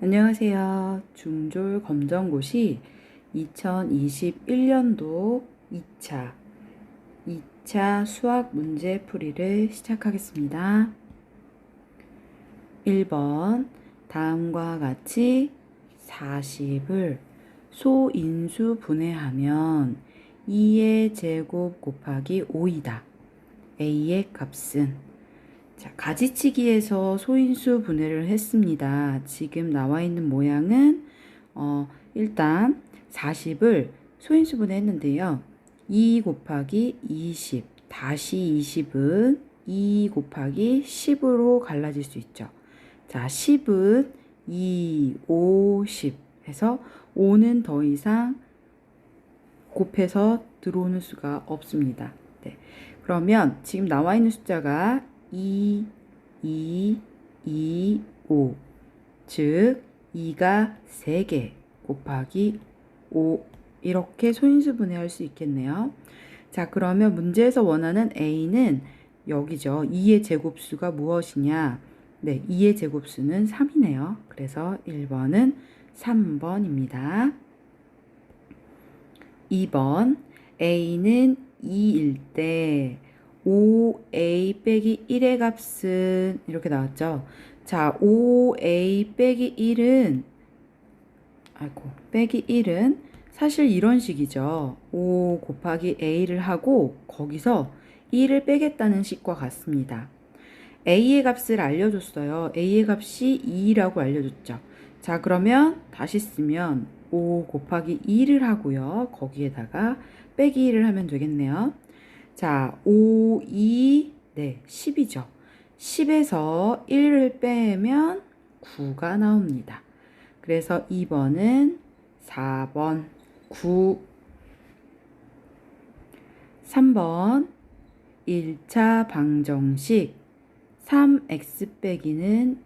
안녕하세요. 중졸 검정고시 2021년도 2차 수학 문제 풀이를 시작하겠습니다. 1번 다음과 같이 40을 소인수 분해하면 2의 제곱 곱하기 5이다. a의 값은 자, 가지치기에서 소인수 분해를 했습니다. 지금 나와 있는 모양은 일단 40을 소인수 분해했는데요. 2 곱하기 20 다시 20은 2 곱하기 10으로 갈라질 수 있죠. 자, 10은 2, 5, 10 해서 5는 더 이상 곱해서 들어오는 수가 없습니다. 네. 그러면 지금 나와 있는 숫자가 2, 2, 2, 5. 즉 2가 3개 곱하기 5 이렇게 소인수 분해할 수 있겠네요. 자, 그러면 문제에서 원하는 a는 여기죠. 2의 제곱수가 무엇이냐? 네, 2의 제곱수는 3이네요. 그래서 1번은 3번입니다. 2번 a는 2일 때 5a 빼기 1의 값은 이렇게 나왔죠. 자, 5a 빼기 1은 빼기 1은 사실 이런 식이죠. 5 곱하기 a를 하고 거기서 1을 빼겠다는 식과 같습니다. a의 값을 알려줬어요. a의 값이 2라고 알려줬죠. 자, 그러면 다시 쓰면 5 곱하기 2를 하고요. 거기에다가 빼기 1을 하면 되겠네요. 자, 5, 2, 네, 10이죠. 10에서 1을 빼면 9가 나옵니다. 그래서 2번은 4번 9. 3번 1차 방정식 3x 빼기 2는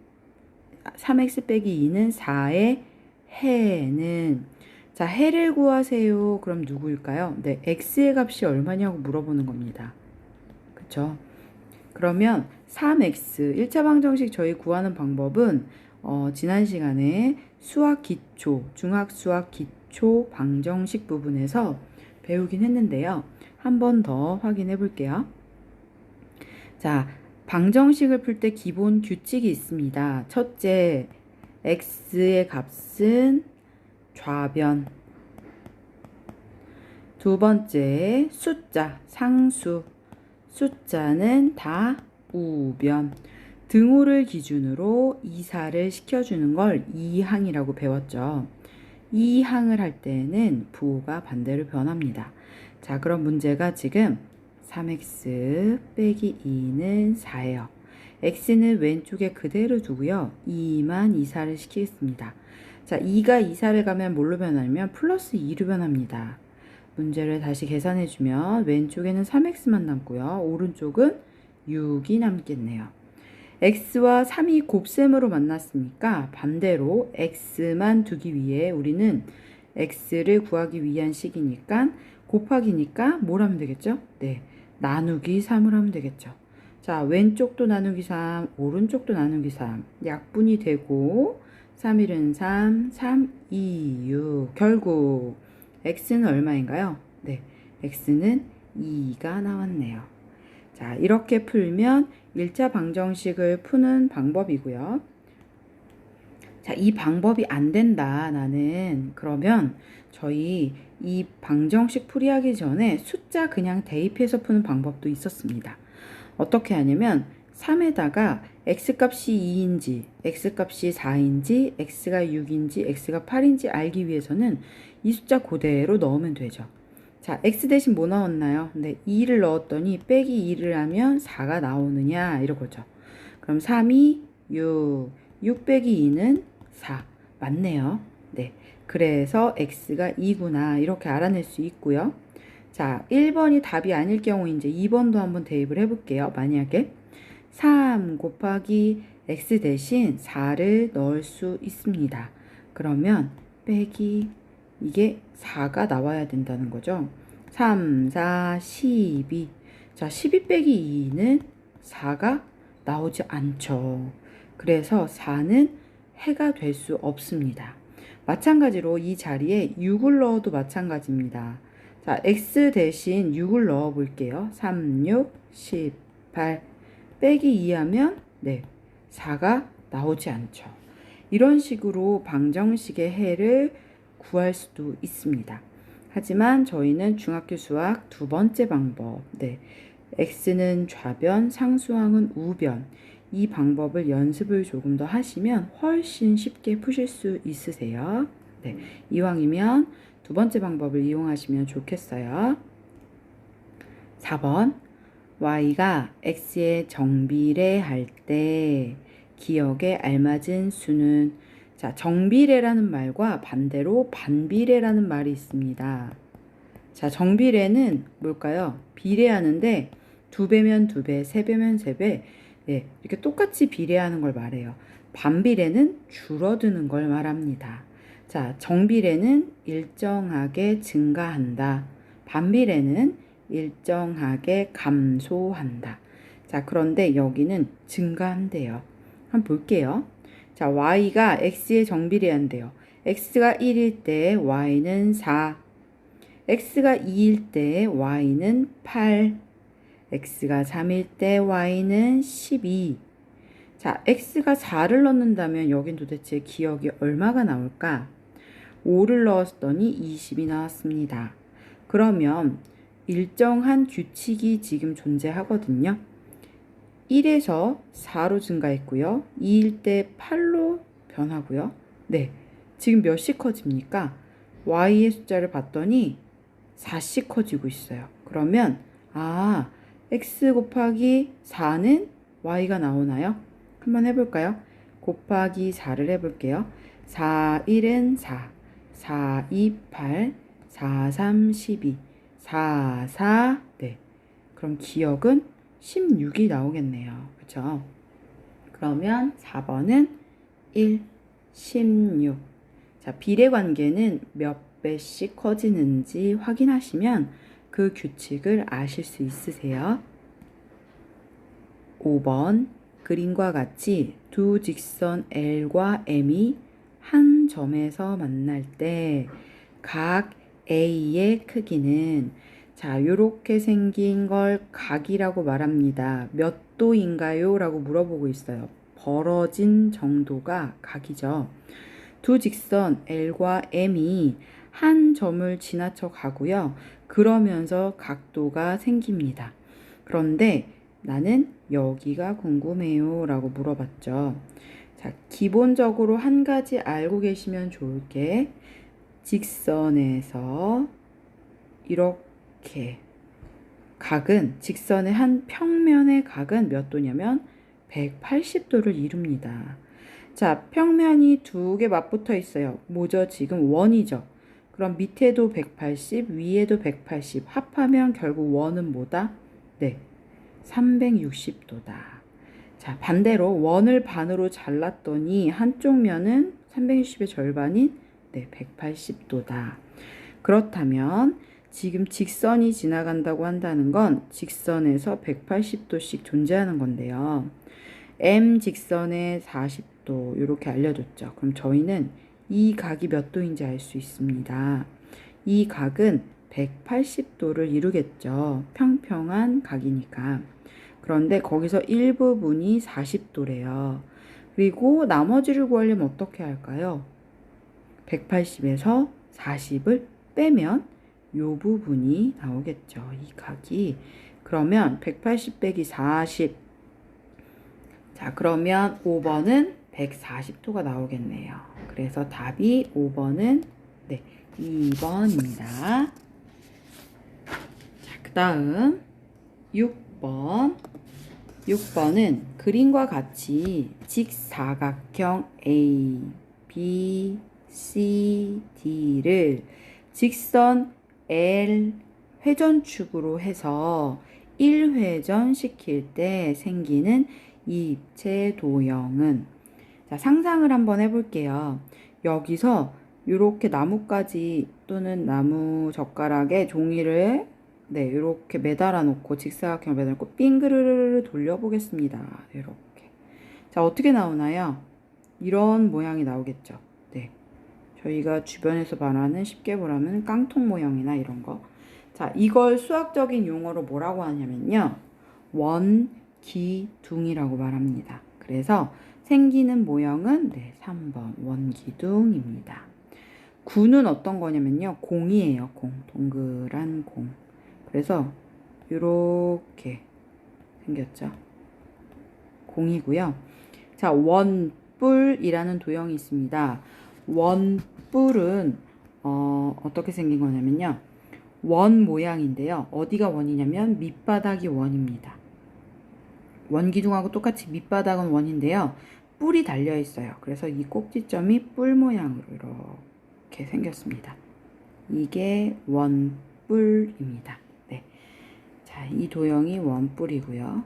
4의 해는 자, 해를 구하세요. 그럼 누구일까요? 네, x의 값이 얼마냐고 물어보는 겁니다. 그쵸? 그러면 3x 1차 방정식 저희 구하는 방법은 지난 시간에 수학 기초, 중학 수학 기초 방정식 부분에서 배우긴 했는데요. 한 번 더 확인해 볼게요. 자, 방정식을 풀 때 기본 규칙이 있습니다. 첫째, x의 값은 좌변. 두 번째, 숫자, 상수. 숫자는 다 우변. 등호를 기준으로 이사를 시켜주는 걸 이항이라고 배웠죠. 이항을 할 때는 부호가 반대로 변합니다. 자, 그럼 문제가 지금 3x 빼기 2는 4예요. x는 왼쪽에 그대로 두고요. 2만 이사를 시키겠습니다. 자, 2가 이사를 가면 뭘로 변하냐면 플러스 2로 변합니다. 문제를 다시 계산해주면 왼쪽에는 3x만 남고요. 오른쪽은 6이 남겠네요. x와 3이 곱셈으로 만났으니까 반대로 x만 두기 위해 우리는 x를 구하기 위한 식이니까 곱하기니까 뭘 하면 되겠죠? 네, 나누기 3을 하면 되겠죠. 자, 왼쪽도 나누기 3, 오른쪽도 나누기 3. 약분이 되고 3, 1은 3, 3, 2, 6. 결국 x는 얼마인가요? 네, x는 2가 나왔네요. 자, 이렇게 풀면 1차 방정식을 푸는 방법이고요. 자, 이 방법이 안 된다, 나는. 그러면 저희 이 방정식 풀이하기 전에 숫자 그냥 대입해서 푸는 방법도 있었습니다. 어떻게 하냐면 3에다가 x값이 2인지 x값이 4인지 x가 6인지 x가 8인지 알기 위해서는 이 숫자 그대로 넣으면 되죠. 자, x 대신 뭐 넣었나요? 네, 2를 넣었더니 빼기 2를 하면 4가 나오느냐 이러거죠. 그럼 3이 6 빼기 2는 4 맞네요. 네, 그래서 x가 2구나 이렇게 알아낼 수 있고요. 자, 1번이 답이 아닐 경우 이제 2번도 한번 대입을 해볼게요. 만약에 3 곱하기 x 대신 4를 넣을 수 있습니다. 그러면 빼기 이게 4가 나와야 된다는 거죠. 3, 4, 12. 자, 12 빼기 2는 4가 나오지 않죠. 그래서 4는 해가 될 수 없습니다. 마찬가지로 이 자리에 6을 넣어도 마찬가지입니다. 자, x 대신 6을 넣어 볼게요. 3, 6, 18 빼기 2 하면 4가 나오지 않죠. 이런 식으로 방정식의 해를 구할 수도 있습니다. 하지만 저희는 중학교 수학 두 번째 방법, x는 좌변, 상수항은 우변, 이 방법을 연습을 조금 더 하시면 훨씬 쉽게 푸실 수 있으세요. 이왕이면 두 번째 방법을 이용하시면 좋겠어요. 4번, y가 x에 정비례할 때 기억에 알맞은 수는, 자, 정비례라는 말과 반대로 반비례라는 말이 있습니다. 자, 정비례는 뭘까요? 비례하는데 2배면 2배, 3배면 3배, 이렇게 똑같이 비례하는 걸 말해요. 반비례는 줄어드는 걸 말합니다. 자, 정비례는 일정하게 증가한다. 반비례는 일정하게 감소한다. 자, 그런데 여기는 증가한대요. 한번 볼게요. 자, y가 x에 정비례한대요. x가 1일 때 y는 4, x가 2일 때 y는 8, x가 3일 때 y는 12. 자, x가 4를 넣는다면 여긴 도대체 기억이 얼마가 나올까? 5를 넣었더니 20이 나왔습니다. 그러면 일정한 규칙이 지금 존재하거든요. 1에서 4로 증가했고요. 2일 때 8로 변하고요. 지금 몇씩 커집니까? y의 숫자를 봤더니 4씩 커지고 있어요. 그러면 x 곱하기 4는 y가 나오나요? 한번 해볼까요? 곱하기 4를 해볼게요. 4, 1은 4, 4, 2, 8, 4, 3, 12, 4, 4, 그럼 기억은 16이 나오겠네요. 그쵸? 그러면 4번은 1, 16. 자, 비례관계는 몇 배씩 커지는지 확인하시면 그 규칙을 아실 수 있으세요. 5번, 그림과 같이 두 직선 L과 M이 한 점에서 만날 때 각 A의 크기는, 자, 요렇게 생긴 걸 각이라고 말합니다. 몇 도인가요? 라고 물어보고 있어요. 벌어진 정도가 각이죠. 두 직선 L과 M이 한 점을 지나쳐 가고요. 그러면서 각도가 생깁니다. 그런데 나는 여기가 궁금해요 라고 물어봤죠. 자, 기본적으로 한 가지 알고 계시면 좋을 게, 직선에서 이렇게 각은, 직선의 한 평면의 각은 몇 도냐면 180도를 이룹니다. 자, 평면이 두 개 맞붙어 있어요. 뭐죠? 지금 원이죠. 그럼 밑에도 180, 위에도 180. 합하면 결국 원은 뭐다? 360도다. 자, 반대로 원을 반으로 잘랐더니 한쪽 면은 360의 절반인 180도다. 그렇다면 지금 직선이 지나간다고 한다는 건 직선에서 180도씩 존재하는 건데요. M 직선에 40도 이렇게 알려줬죠. 그럼 저희는 이 각이 몇 도인지 알 수 있습니다. 이 각은 180도를 이루겠죠. 평평한 각이니까. 그런데 거기서 일부분이 40도래요. 그리고 나머지를 구하려면 어떻게 할까요? 180에서 40을 빼면 이 부분이 나오겠죠. 이 각이. 그러면 180 빼기 40. 자, 그러면 5번은 140도가 나오겠네요. 그래서 답이 5번은 2번입니다. 자, 그 다음 6번. 6번은 그림과 같이 직사각형 A, B, C, D를 직선 L 회전축으로 해서 1회전 시킬 때 생기는 이 입체 도형은, 자, 상상을 한번 해볼게요. 여기서 이렇게 나뭇가지 또는 나무 젓가락에 종이를 이렇게 매달아 놓고, 직사각형 매달아 놓고 빙그르르 돌려보겠습니다. 이렇게. 자, 어떻게 나오나요? 이런 모양이 나오겠죠. 네. 저희가 주변에서 말하는 쉽게 보라면 깡통 모형이나 이런 거. 자, 이걸 수학적인 용어로 뭐라고 하냐면요. 원기둥이라고 말합니다. 그래서 생기는 모형은 3번 원기둥입니다. 구는 어떤 거냐면요. 공이에요. 공. 동그란 공. 그래서 이렇게 생겼죠. 공이고요. 자, 원뿔이라는 도형이 있습니다. 원뿔은 어떻게 생긴 거냐면요. 원 모양인데요. 어디가 원이냐면 밑바닥이 원입니다. 원기둥하고 똑같이 밑바닥은 원인데요. 뿔이 달려 있어요. 그래서 이 꼭지점이 뿔 모양으로 이렇게 생겼습니다. 이게 원뿔입니다. 네. 자, 이 도형이 원뿔이고요.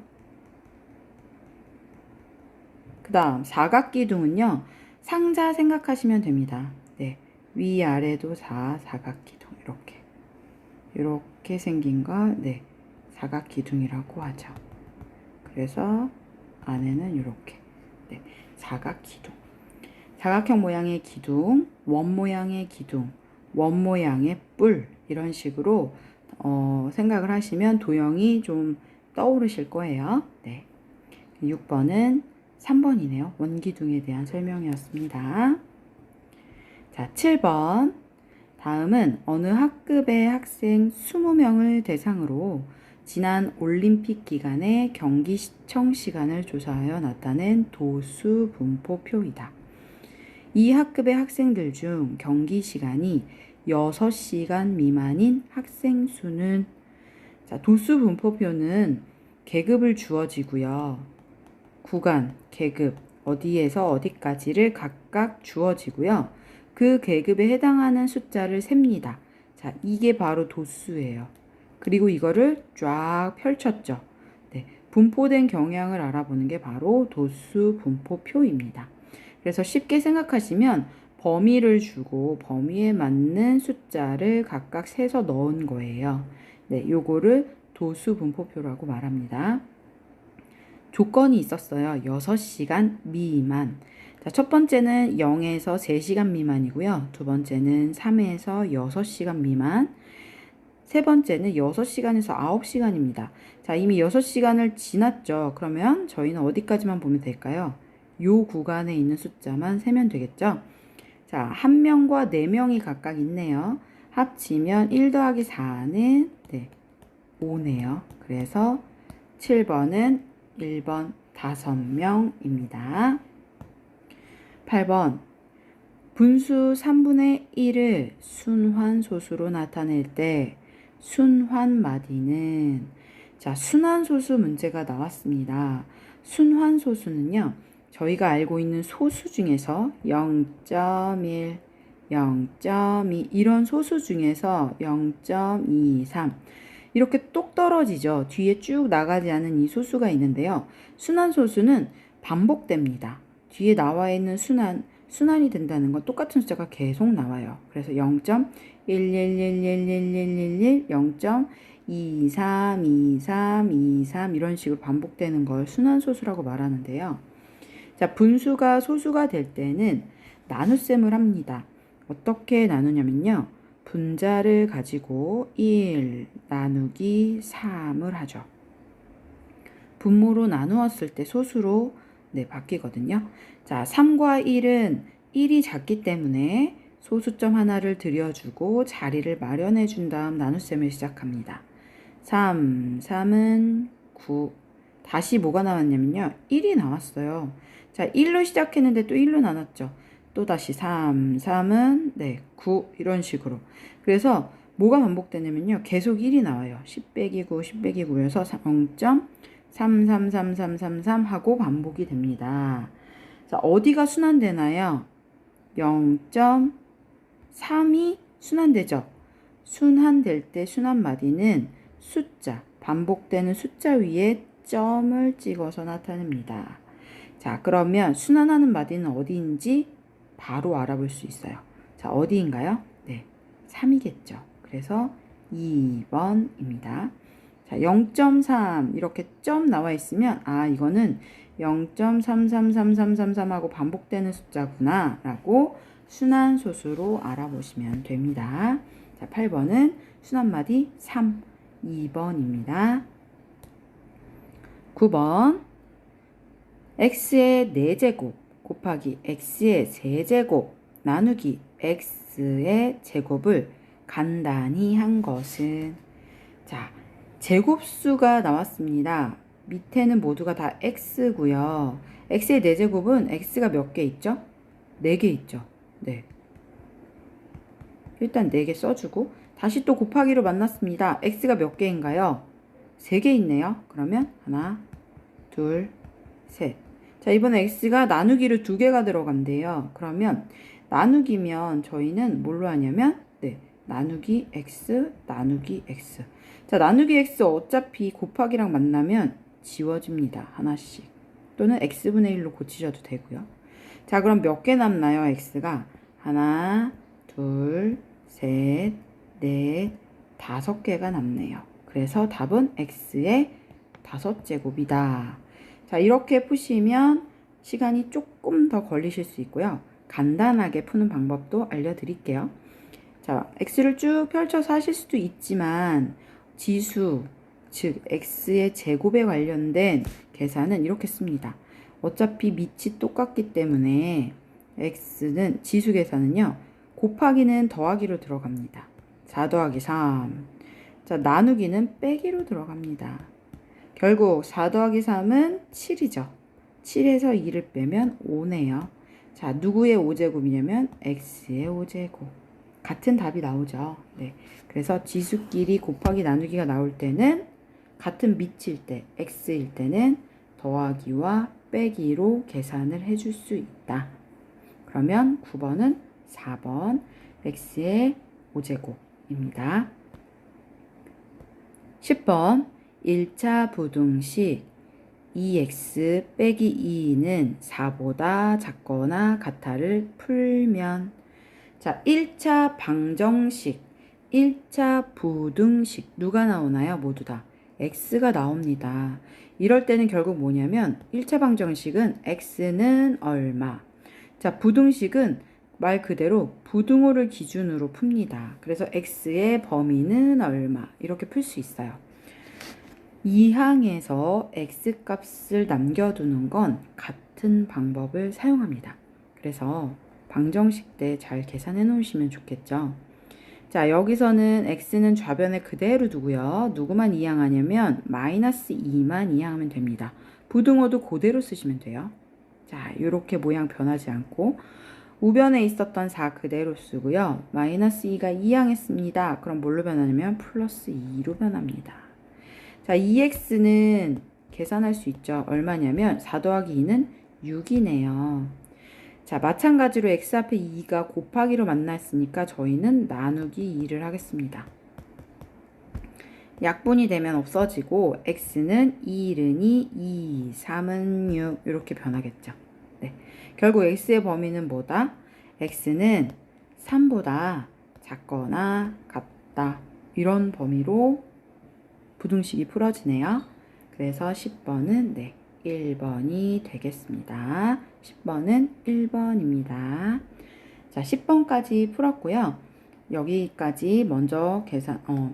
그 다음 사각기둥은요. 상자 생각하시면 됩니다. 네. 위아래도 사각기둥 이렇게 생긴 거 사각기둥이라고 하죠. 그래서 안에는 이렇게 사각기둥. 사각형 모양의 기둥, 원 모양의 기둥, 원 모양의 뿔 이런 식으로 생각을 하시면 도형이 좀 떠오르실 거예요. 네. 6번은 3번이네요. 원기둥에 대한 설명이었습니다. 자, 7번. 다음은 어느 학급의 학생 20명을 대상으로 지난 올림픽 기간의 경기 시청 시간을 조사하여 나타낸 도수 분포표이다. 이 학급의 학생들 중 경기 시간이 6시간 미만인 학생 수는 자, 도수 분포표는 계급을 주어지고요. 구간, 계급, 어디에서 어디까지를 각각 주어지고요. 그 계급에 해당하는 숫자를 셉니다. 자, 이게 바로 도수예요. 그리고 이거를 쫙 펼쳤죠. 네, 분포된 경향을 알아보는 게 바로 도수 분포표입니다. 그래서 쉽게 생각하시면 범위를 주고 범위에 맞는 숫자를 각각 세서 넣은 거예요. 네, 요거를 도수 분포표라고 말합니다. 조건이 있었어요. 6시간 미만. 자, 첫 번째는 0에서 3시간 미만이고요. 두 번째는 3에서 6시간 미만. 세 번째는 6시간에서 9시간입니다. 자, 이미 6시간을 지났죠. 그러면 저희는 어디까지만 보면 될까요? 요 구간에 있는 숫자만 세면 되겠죠. 자, 1명과 4명이 각각 있네요. 합치면 1 더하기 4는 5네요. 그래서 7번은 1번 5명입니다. 8번 분수 3분의 1을 순환소수로 나타낼 때 순환마디는 자, 순환소수 문제가 나왔습니다. 순환소수는요. 저희가 알고 있는 소수 중에서 0.1, 0.2 이런 소수 중에서 0.23 이렇게 똑 떨어지죠. 뒤에 쭉 나가지 않은 이 소수가 있는데요. 순환소수는 반복됩니다. 뒤에 나와 있는 순환이 된다는 건 똑같은 숫자가 계속 나와요. 그래서 0.1111111 0.23, 23, 23 이런 식으로 반복되는 걸 순환소수라고 말하는데요. 자, 분수가 소수가 될 때는 나눗셈을 합니다. 어떻게 나누냐면요. 분자를 가지고 1 나누기 3을 하죠. 분모로 나누었을 때 소수로 바뀌거든요. 자, 3과 1은 1이 작기 때문에 소수점 하나를 들여주고 자리를 마련해 준 다음 나눗셈을 시작합니다. 3은 9. 다시 뭐가 나왔냐면요. 1이 나왔어요. 자, 1로 시작했는데 또 1로 나눴죠. 또 다시 3은 9 이런 식으로. 그래서 뭐가 반복되냐면요. 계속 1이 나와요. 10 빼기 9, 10 빼기 9여서 0.333333 하고 반복이 됩니다. 자, 어디가 순환되나요? 0.3이 순환되죠. 순환될 때 순환마디는 숫자, 반복되는 숫자 위에 점을 찍어서 나타냅니다. 자, 그러면 순환하는 마디는 어디인지 바로 알아볼 수 있어요. 자, 어디인가요? 3이겠죠. 그래서 2번입니다. 자, 0.3 이렇게 점 나와 있으면 이거는 0.333333하고 반복되는 숫자구나 라고 순환소수로 알아보시면 됩니다. 자, 8번은 순환마디 3, 2번입니다. 9번 x의 4제곱 곱하기 x의 세제곱 나누기 x의 제곱을 간단히 한 것은, 자, 제곱수가 나왔습니다. 밑에는 모두가 다 x고요. x의 4제곱은 x가 몇 개 있죠? 4개 있죠. 네. 일단 4개 써주고 다시 또 곱하기로 만났습니다. x가 몇 개인가요? 3개 있네요. 그러면 하나, 둘, 셋. 자, 이번에 x가 나누기로 2개가 들어간대요. 그러면 나누기면 저희는 뭘로 하냐면 나누기 x, 나누기 x. 자, 나누기 x 어차피 곱하기랑 만나면 지워집니다. 하나씩. 또는 x분의 1로 고치셔도 되고요. 자, 그럼 몇 개 남나요? x가 하나, 둘, 셋, 넷, 5개가 남네요. 그래서 답은 x의 5제곱이다. 자, 이렇게 푸시면 시간이 조금 더 걸리실 수 있고요. 간단하게 푸는 방법도 알려드릴게요. 자, x를 쭉 펼쳐서 하실 수도 있지만 지수, 즉 x의 제곱에 관련된 계산은 이렇게 씁니다. 어차피 밑이 똑같기 때문에 x는 지수 계산은요. 곱하기는 더하기로 들어갑니다. 4 더하기 3. 자, 나누기는 빼기로 들어갑니다. 결국 4 더하기 3은 7이죠. 7에서 2를 빼면 5네요. 자, 누구의 5제곱이냐면 x의 5제곱. 같은 답이 나오죠. 네. 그래서 지수끼리 곱하기 나누기가 나올 때는 같은 밑일 때, x일 때는 더하기와 빼기로 계산을 해줄 수 있다. 그러면 9번은 4번 x의 5제곱입니다. 10번 1차 부등식 2x 빼기 2는 4보다 작거나 같아를 풀면, 자, 1차 방정식, 1차 부등식 누가 나오나요? 모두 다 x가 나옵니다. 이럴 때는 결국 뭐냐면 1차 방정식은 x는 얼마, 자, 부등식은 말 그대로 부등호를 기준으로 풉니다. 그래서 x의 범위는 얼마 이렇게 풀 수 있어요. 2항에서 x값을 남겨두는 건 같은 방법을 사용합니다. 그래서 방정식 때 잘 계산해 놓으시면 좋겠죠. 자, 여기서는 x는 좌변에 그대로 두고요. 누구만 이항하냐면 마이너스 2만 이항하면 됩니다. 부등호도 그대로 쓰시면 돼요. 자, 이렇게 모양 변하지 않고 우변에 있었던 4 그대로 쓰고요. 마이너스 2가 이항했습니다. 그럼 뭘로 변하냐면 플러스 2로 변합니다. 자, 2x는 계산할 수 있죠. 얼마냐면 4 더하기 2는 6이네요. 자, 마찬가지로 x 앞에 2가 곱하기로 만났으니까 저희는 나누기 2를 하겠습니다. 약분이 되면 없어지고 x는 1은 2, 3은 6 이렇게 변하겠죠. 네. 결국 x의 범위는 뭐다? x는 3보다 작거나 같다. 이런 범위로 부등식이 풀어지네요. 그래서 10번은 1번이 되겠습니다. 10번은 1번입니다. 자, 10번까지 풀었고요. 여기까지 먼저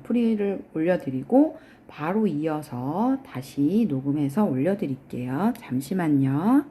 풀이를 올려드리고 바로 이어서 다시 녹음해서 올려드릴게요. 잠시만요.